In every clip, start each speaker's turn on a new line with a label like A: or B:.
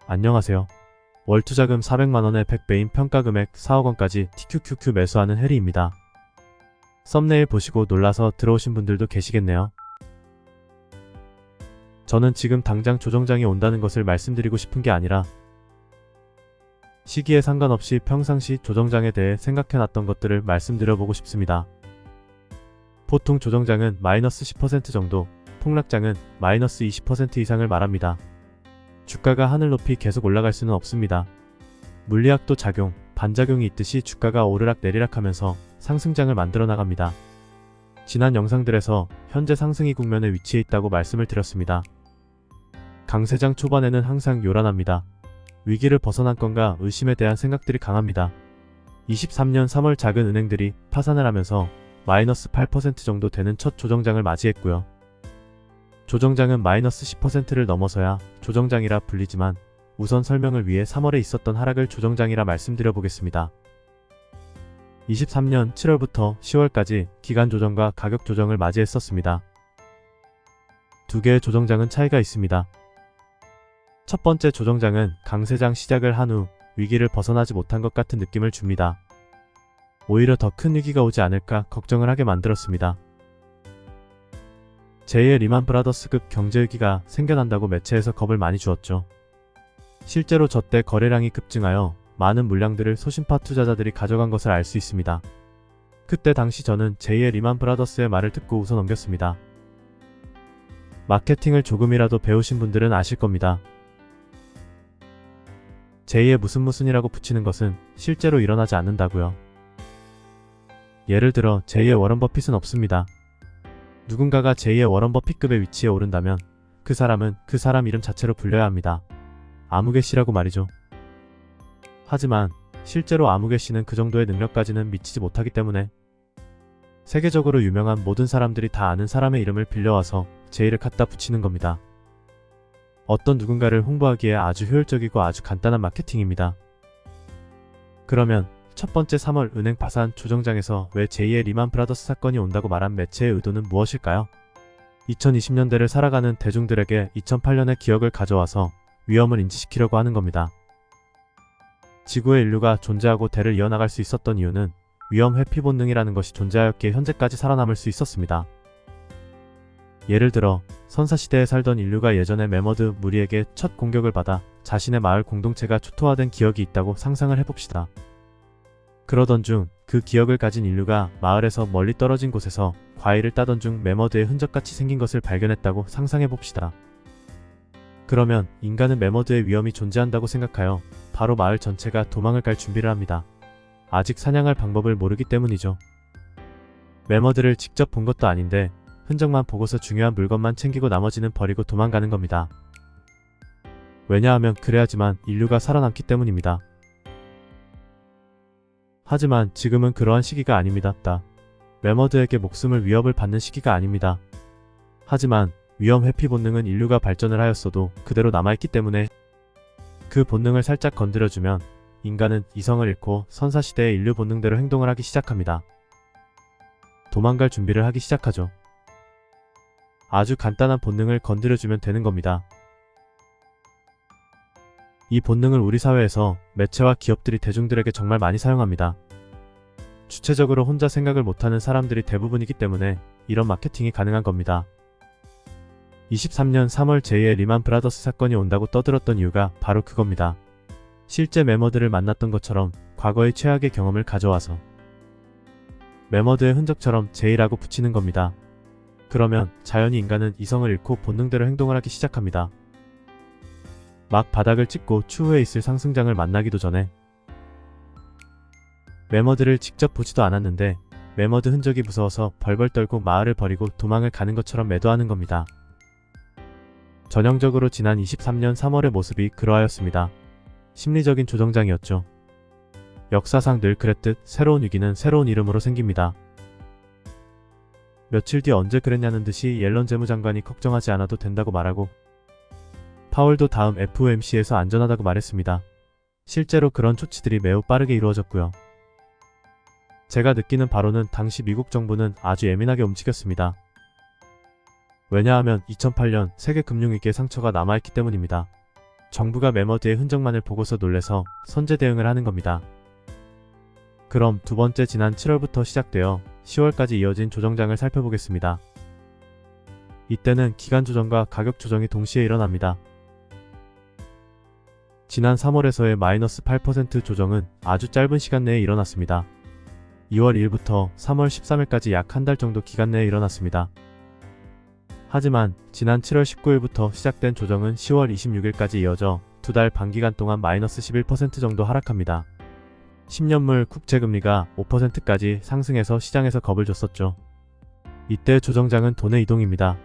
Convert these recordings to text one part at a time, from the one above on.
A: 안녕하세요. 월 투자금 400만원에 100배인 평가금액 4억원까지 TQQQ 매수하는 해리입니다. 썸네일 보시고 놀라서 들어오신 분들도 계시겠네요. 저는 지금 당장 조정장이 온다는 것을 말씀드리고 싶은 게 아니라 시기에 상관없이 평상시 조정장에 대해 생각해놨던 것들을 말씀드려보고 싶습니다. 보통 조정장은 마이너스 10% 정도, 폭락장은 마이너스 20% 이상을 말합니다. 주가가 하늘 높이 계속 올라갈 수는 없습니다. 물리학도 작용, 반작용이 있듯이 주가가 오르락 내리락 하면서 상승장을 만들어 나갑니다. 지난 영상들에서 현재 상승이 국면에 위치해 있다고 말씀을 드렸습니다. 강세장 초반에는 항상 요란합니다. 위기를 벗어난 건가 의심에 대한 생각들이 강합니다. 23년 3월 작은 은행들이 파산을 하면서 마이너스 8% 정도 되는 첫 조정장을 맞이했고요. 조정장은 마이너스 10%를 넘어서야 조정장이라 불리지만 우선 설명을 위해 3월에 있었던 하락을 조정장이라 말씀드려 보겠습니다. 23년 7월부터 10월까지 기간 조정과 가격 조정을 맞이했었습니다. 두 개의 조정장은 차이가 있습니다. 첫 번째 조정장은 강세장 시작을 한 후 위기를 벗어나지 못한 것 같은 느낌을 줍니다. 오히려 더 큰 위기가 오지 않을까 걱정을 하게 만들었습니다. 제2의 리만 브라더스급 경제위기가 생겨난다고 매체에서 겁을 많이 주었죠. 실제로 저때 거래량이 급증하여 많은 물량들을 소심파 투자자들이 가져간 것을 알 수 있습니다. 그때 당시 저는 제2의 리만 브라더스의 말을 듣고 웃어 넘겼습니다. 마케팅을 조금이라도 배우신 분들은 아실 겁니다. 제2의 무슨이라고 붙이는 것은 실제로 일어나지 않는다고요. 예를 들어 제2의 워런 버핏은 없습니다. 누군가가 제2의 워런 버핏급의 위치에 오른다면 그 사람은 그 사람 이름 자체로 불려야 합니다. 아무개 씨라고 말이죠. 하지만 실제로 아무개 씨는 그 정도의 능력까지는 미치지 못하기 때문에 세계적으로 유명한 모든 사람들이 다 아는 사람의 이름을 빌려와서 제2를 갖다 붙이는 겁니다. 어떤 누군가를 홍보하기에 아주 효율적이고 아주 간단한 마케팅입니다. 그러면 첫 번째 3월 은행 파산 조정장에서 왜 제2의 리만 브라더스 사건이 온다고 말한 매체의 의도는 무엇일까요? 2020년대를 살아가는 대중들에게 2008년의 기억을 가져와서 위험을 인지시키려고 하는 겁니다. 지구의 인류가 존재하고 대를 이어나갈 수 있었던 이유는 위험 회피 본능이라는 것이 존재하였기에 현재까지 살아남을 수 있었습니다. 예를 들어 선사시대에 살던 인류가 예전에 메머드 무리에게 첫 공격을 받아 자신의 마을 공동체가 초토화된 기억이 있다고 상상을 해봅시다. 그러던 중 그 기억을 가진 인류가 마을에서 멀리 떨어진 곳에서 과일을 따던 중 메머드의 흔적같이 생긴 것을 발견했다고 상상해봅시다. 그러면 인간은 메머드의 위험이 존재한다고 생각하여 바로 마을 전체가 도망을 갈 준비를 합니다. 아직 사냥할 방법을 모르기 때문이죠. 메머드를 직접 본 것도 아닌데 흔적만 보고서 중요한 물건만 챙기고 나머지는 버리고 도망가는 겁니다. 왜냐하면 그래야지만 인류가 살아남기 때문입니다. 하지만 지금은 그러한 시기가 아닙니다. 메머드에게 목숨을 위협을 받는 시기가 아닙니다. 하지만 위험 회피 본능은 인류가 발전을 하였어도 그대로 남아있기 때문에 그 본능을 살짝 건드려주면 인간은 이성을 잃고 선사시대의 인류 본능대로 행동을 하기 시작합니다. 도망갈 준비를 하기 시작하죠. 아주 간단한 본능을 건드려주면 되는 겁니다. 이 본능을 우리 사회에서 매체와 기업들이 대중들에게 정말 많이 사용합니다. 주체적으로 혼자 생각을 못하는 사람들이 대부분이기 때문에 이런 마케팅이 가능한 겁니다. 23년 3월 제2의 리만 브라더스 사건이 온다고 떠들었던 이유가 바로 그겁니다. 실제 메머드를 만났던 것처럼 과거의 최악의 경험을 가져와서 메머드의 흔적처럼 제2라고 붙이는 겁니다. 그러면 자연히 인간은 이성을 잃고 본능대로 행동을 하기 시작합니다. 막 바닥을 찍고 추후에 있을 상승장을 만나기도 전에 메머드를 직접 보지도 않았는데 메머드 흔적이 무서워서 벌벌 떨고 마을을 버리고 도망을 가는 것처럼 매도하는 겁니다. 전형적으로 지난 23년 3월의 모습이 그러하였습니다. 심리적인 조정장이었죠. 역사상 늘 그랬듯 새로운 위기는 새로운 이름으로 생깁니다. 며칠 뒤 언제 그랬냐는 듯이 옐런 재무장관이 걱정하지 않아도 된다고 말하고 파월도 다음 FOMC에서 안전하다고 말했습니다. 실제로 그런 조치들이 매우 빠르게 이루어졌고요. 제가 느끼는 바로는 당시 미국 정부는 아주 예민하게 움직였습니다. 왜냐하면 2008년 세계 금융위기의 상처가 남아있기 때문입니다. 정부가 매머드의 흔적만을 보고서 놀래서 선제 대응을 하는 겁니다. 그럼 두 번째 지난 7월부터 시작되어 10월까지 이어진 조정장을 살펴보겠습니다. 이때는 기간 조정과 가격 조정이 동시에 일어납니다. 지난 3월에서의 마이너스 8% 조정은 아주 짧은 시간 내에 일어났습니다. 2월 1일부터 3월 13일까지 약 한 달 정도 기간 내에 일어났습니다. 하지만 지난 7월 19일부터 시작된 조정은 10월 26일까지 이어져 두 달 반 기간 동안 마이너스 11% 정도 하락합니다. 10년물 국채금리가 5%까지 상승해서 시장에서 겁을 줬었죠. 이때 조정장은 돈의 이동입니다.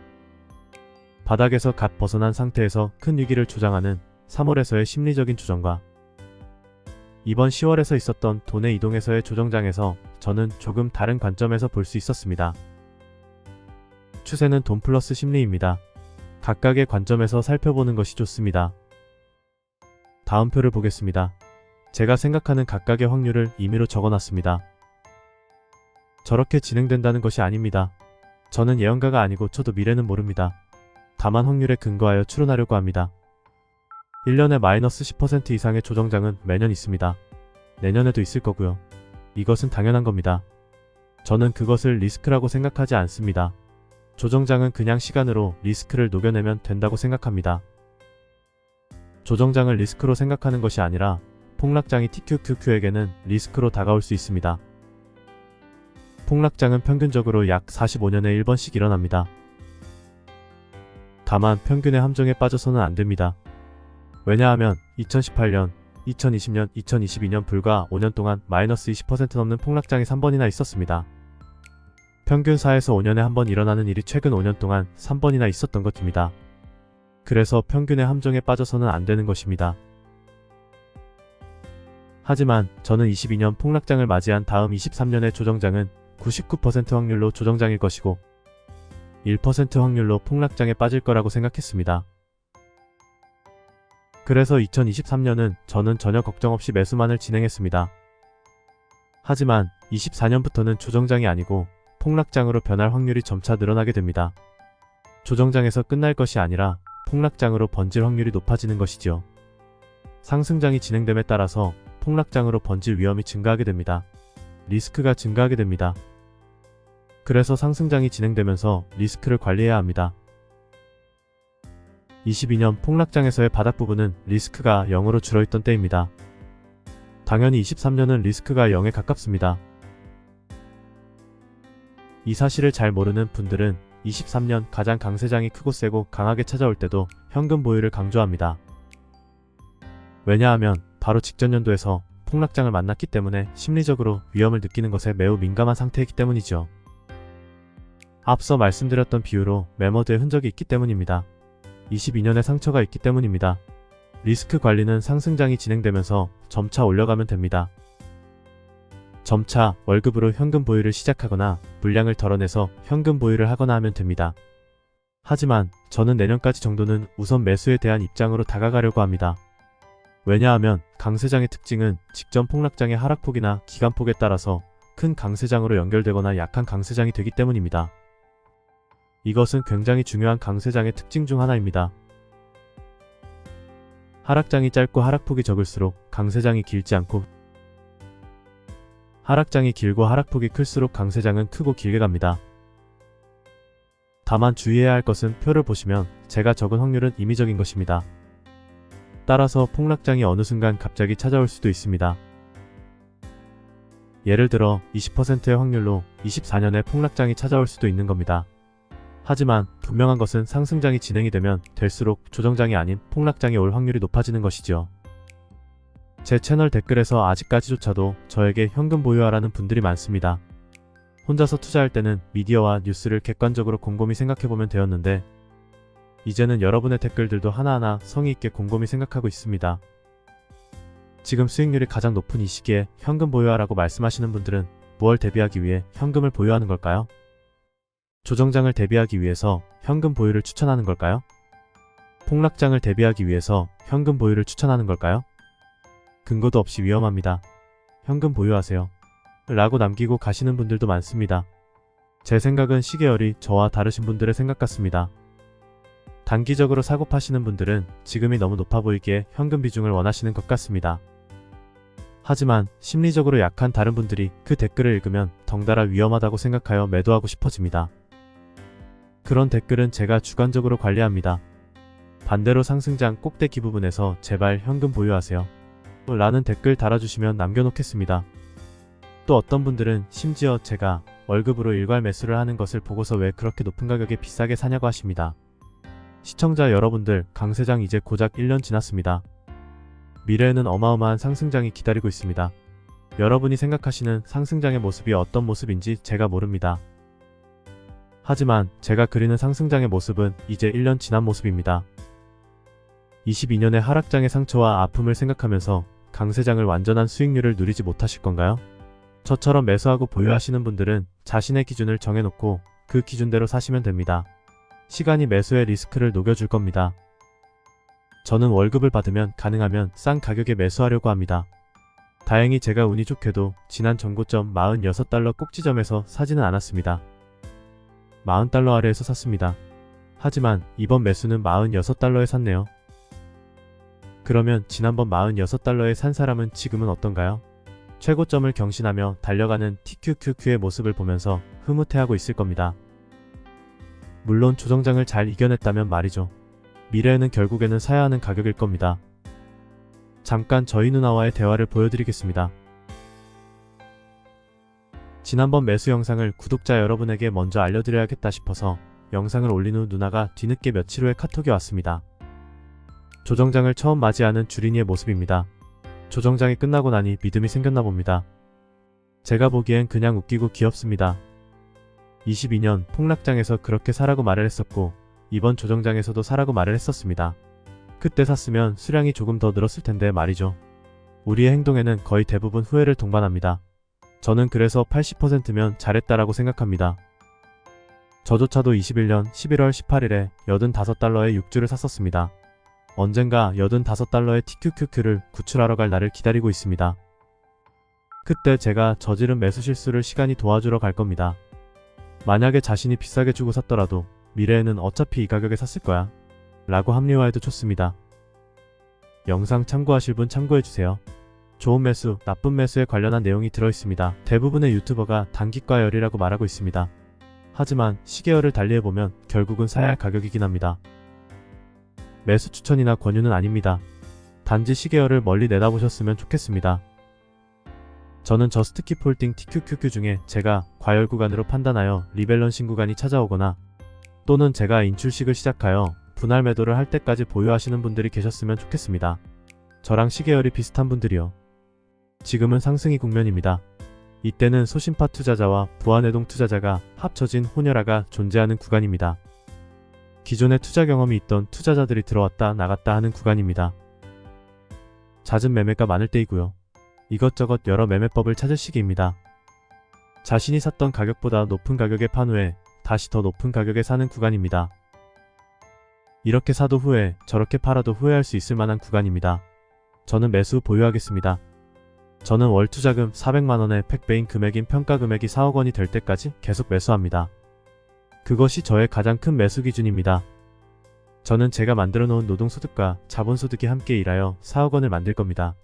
A: 바닥에서 갓 벗어난 상태에서 큰 위기를 조장하는 3월에서의 심리적인 조정과 이번 10월에서 있었던 돈의 이동에서의 조정장에서 저는 조금 다른 관점에서 볼 수 있었습니다. 추세는 돈 플러스 심리입니다. 각각의 관점에서 살펴보는 것이 좋습니다. 다음 표를 보겠습니다. 제가 생각하는 각각의 확률을 임의로 적어놨습니다. 저렇게 진행된다는 것이 아닙니다. 저는 예언가가 아니고 저도 미래는 모릅니다. 다만 확률에 근거하여 추론하려고 합니다. 1년에 마이너스 10% 이상의 조정장은 매년 있습니다. 내년에도 있을 거고요. 이것은 당연한 겁니다. 저는 그것을 리스크라고 생각하지 않습니다. 조정장은 그냥 시간으로 리스크를 녹여내면 된다고 생각합니다. 조정장을 리스크로 생각하는 것이 아니라 폭락장이 TQQQ에게는 리스크로 다가올 수 있습니다. 폭락장은 평균적으로 약 45년에 1번씩 일어납니다. 다만 평균의 함정에 빠져서는 안 됩니다. 왜냐하면 2018년, 2020년, 2022년 불과 5년 동안 마이너스 20% 넘는 폭락장이 3번이나 있었습니다. 평균 4에서 5년에 한 번 일어나는 일이 최근 5년 동안 3번이나 있었던 것입니다. 그래서 평균의 함정에 빠져서는 안 되는 것입니다. 하지만 저는 22년 폭락장을 맞이한 다음 23년의 조정장은 99% 확률로 조정장일 것이고 1% 확률로 폭락장에 빠질 거라고 생각했습니다. 그래서 2023년은 저는 전혀 걱정 없이 매수만을 진행했습니다. 하지만 24년부터는 조정장이 아니고 폭락장으로 변할 확률이 점차 늘어나게 됩니다. 조정장에서 끝날 것이 아니라 폭락장으로 번질 확률이 높아지는 것이지요. 상승장이 진행됨에 따라서 폭락장으로 번질 위험이 증가하게 됩니다. 리스크가 증가하게 됩니다. 그래서 상승장이 진행되면서 리스크를 관리해야 합니다. 22년 폭락장에서의 바닥 부분은 리스크가 0으로 줄어있던 때입니다. 당연히 23년은 리스크가 0에 가깝습니다. 이 사실을 잘 모르는 분들은 23년 가장 강세장이 크고 세고 강하게 찾아올 때도 현금 보유를 강조합니다. 왜냐하면 바로 직전 연도에서 폭락장을 만났기 때문에 심리적으로 위험을 느끼는 것에 매우 민감한 상태이기 때문이죠. 앞서 말씀드렸던 비유로 매머드의 흔적이 있기 때문입니다. 22년의 상처가 있기 때문입니다. 리스크 관리는 상승장이 진행되면서 점차 올려가면 됩니다. 점차 월급으로 현금 보유를 시작하거나 물량을 덜어내서 현금 보유를 하거나 하면 됩니다. 하지만 저는 내년까지 정도는 우선 매수에 대한 입장으로 다가가려고 합니다. 왜냐하면 강세장의 특징은 직전 폭락장의 하락폭이나 기간폭에 따라서 큰 강세장으로 연결되거나 약한 강세장이 되기 때문입니다. 이것은 굉장히 중요한 강세장의 특징 중 하나입니다. 하락장이 짧고 하락폭이 적을수록 강세장이 길지 않고 하락장이 길고 하락폭이 클수록 강세장은 크고 길게 갑니다. 다만 주의해야 할 것은 표를 보시면 제가 적은 확률은 임의적인 것입니다. 따라서 폭락장이 어느 순간 갑자기 찾아올 수도 있습니다. 예를 들어 20%의 확률로 24년에 폭락장이 찾아올 수도 있는 겁니다. 하지만 분명한 것은 상승장이 진행이 되면 될수록 조정장이 아닌 폭락장이 올 확률이 높아지는 것이죠. 제 채널 댓글에서 아직까지조차도 저에게 현금 보유하라는 분들이 많습니다. 혼자서 투자할 때는 미디어와 뉴스를 객관적으로 곰곰이 생각해보면 되었는데 이제는 여러분의 댓글들도 하나하나 성의 있게 곰곰이 생각하고 있습니다. 지금 수익률이 가장 높은 이 시기에 현금 보유하라고 말씀하시는 분들은 무엇을 대비하기 위해 현금을 보유하는 걸까요? 조정장을 대비하기 위해서 현금 보유를 추천하는 걸까요? 폭락장을 대비하기 위해서 현금 보유를 추천하는 걸까요? 근거도 없이 위험합니다. 현금 보유하세요. 라고 남기고 가시는 분들도 많습니다. 제 생각은 시계열이 저와 다르신 분들의 생각 같습니다. 단기적으로 사고 파시는 분들은 지금이 너무 높아 보이기에 현금 비중을 원하시는 것 같습니다. 하지만 심리적으로 약한 다른 분들이 그 댓글을 읽으면 덩달아 위험하다고 생각하여 매도하고 싶어집니다. 그런 댓글은 제가 주관적으로 관리합니다. 반대로 상승장 꼭대기 부분에서 제발 현금 보유하세요 라는 댓글 달아주시면 남겨놓겠습니다. 또 어떤 분들은 심지어 제가 월급으로 일괄 매수를 하는 것을 보고서 왜 그렇게 높은 가격에 비싸게 사냐고 하십니다. 시청자 여러분들, 강세장 이제 고작 1년 지났습니다. 미래에는 어마어마한 상승장이 기다리고 있습니다. 여러분이 생각하시는 상승장의 모습이 어떤 모습인지 제가 모릅니다. 하지만 제가 그리는 상승장의 모습은 이제 1년 지난 모습입니다. 22년의 하락장의 상처와 아픔을 생각하면서 강세장을 완전한 수익률을 누리지 못하실 건가요? 저처럼 매수하고 보유하시는 분들은 자신의 기준을 정해놓고 그 기준대로 사시면 됩니다. 시간이 매수의 리스크를 녹여줄 겁니다. 저는 월급을 받으면 가능하면 싼 가격에 매수하려고 합니다. 다행히 제가 운이 좋게도 지난 전고점 46달러 꼭지점에서 사지는 않았습니다. 40달러 아래에서 샀습니다. 하지만 이번 매수는 46달러에 샀네요. 그러면 지난번 46달러에 산 사람은 지금은 어떤가요? 최고점을 경신하며 달려가는 TQQQ의 모습을 보면서 흐뭇해하고 있을 겁니다. 물론 조정장을 잘 이겨냈다면 말이죠. 미래에는 결국에는 사야 하는 가격일 겁니다. 잠깐 저희 누나와의 대화를 보여드리겠습니다. 지난번 매수 영상을 구독자 여러분에게 먼저 알려드려야겠다 싶어서 영상을 올린 후 누나가 뒤늦게 며칠 후에 카톡이 왔습니다. 조정장을 처음 맞이하는 주린이의 모습입니다. 조정장이 끝나고 나니 믿음이 생겼나 봅니다. 제가 보기엔 그냥 웃기고 귀엽습니다. 22년 폭락장에서 그렇게 사라고 말을 했었고 이번 조정장에서도 사라고 말을 했었습니다. 그때 샀으면 수량이 조금 더 늘었을 텐데 말이죠. 우리의 행동에는 거의 대부분 후회를 동반합니다. 저는 그래서 80%면 잘했다라고 생각합니다. 저조차도 21년 11월 18일에 85달러에 6주를 샀었습니다. 언젠가 85달러의 TQQQ를 구출하러 갈 날을 기다리고 있습니다. 그때 제가 저지른 매수 실수를 시간이 도와주러 갈 겁니다. 만약에 자신이 비싸게 주고 샀더라도 미래에는 어차피 이 가격에 샀을 거야 라고 합리화해도 좋습니다. 영상 참고하실 분 참고해주세요. 좋은 매수, 나쁜 매수에 관련한 내용이 들어있습니다. 대부분의 유튜버가 단기과열이라고 말하고 있습니다. 하지만 시계열을 달리해보면 결국은 사야 할 가격이긴 합니다. 매수 추천이나 권유는 아닙니다. 단지 시계열을 멀리 내다보셨으면 좋겠습니다. 저는 저스트킵 홀딩 TQQQ 중에 제가 과열 구간으로 판단하여 리밸런싱 구간이 찾아오거나 또는 제가 인출식을 시작하여 분할 매도를 할 때까지 보유하시는 분들이 계셨으면 좋겠습니다. 저랑 시계열이 비슷한 분들이요. 지금은 상승이 국면입니다. 이때는 소신파 투자자와 부안해동 투자자가 합쳐진 혼혈화가 존재하는 구간입니다. 기존에 투자 경험이 있던 투자자들이 들어왔다 나갔다 하는 구간입니다. 잦은 매매가 많을 때이고요. 이것저것 여러 매매법을 찾을 시기입니다. 자신이 샀던 가격보다 높은 가격에 판 후에 다시 더 높은 가격에 사는 구간입니다. 이렇게 사도 후회, 저렇게 팔아도 후회할 수 있을 만한 구간입니다. 저는 매수 보유하겠습니다. 저는 월 투자금 400만원의 팩배인 금액인 평가 금액이 4억원이 될 때까지 계속 매수합니다. 그것이 저의 가장 큰 매수 기준입니다. 저는 제가 만들어 놓은 노동소득과 자본소득이 함께 일하여 4억원을 만들 겁니다.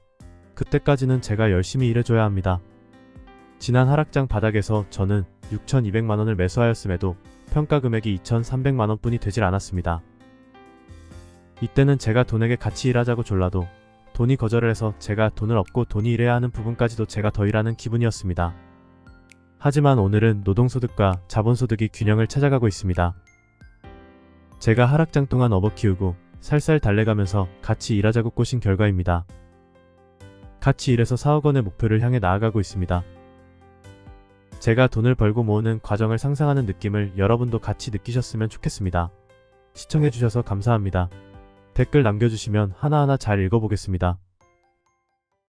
A: 그때까지는 제가 열심히 일해줘야 합니다. 지난 하락장 바닥에서 저는 6,200만원을 매수하였음에도 평가 금액이 2,300만원뿐이 되질 않았습니다. 이때는 제가 돈에게 같이 일하자고 졸라도 돈이 거절을 해서 제가 돈을 얻고 돈이 일해야 하는 부분까지도 제가 더 일하는 기분이었습니다. 하지만 오늘은 노동소득과 자본소득이 균형을 찾아가고 있습니다. 제가 하락장 동안 업어 키우고 살살 달래가면서 같이 일하자고 꼬신 결과입니다. 같이 일해서 4억원의 목표를 향해 나아가고 있습니다. 제가 돈을 벌고 모으는 과정을 상상하는 느낌을 여러분도 같이 느끼셨으면 좋겠습니다. 시청해주셔서 감사합니다. 댓글 남겨주시면 하나하나 잘 읽어보겠습니다.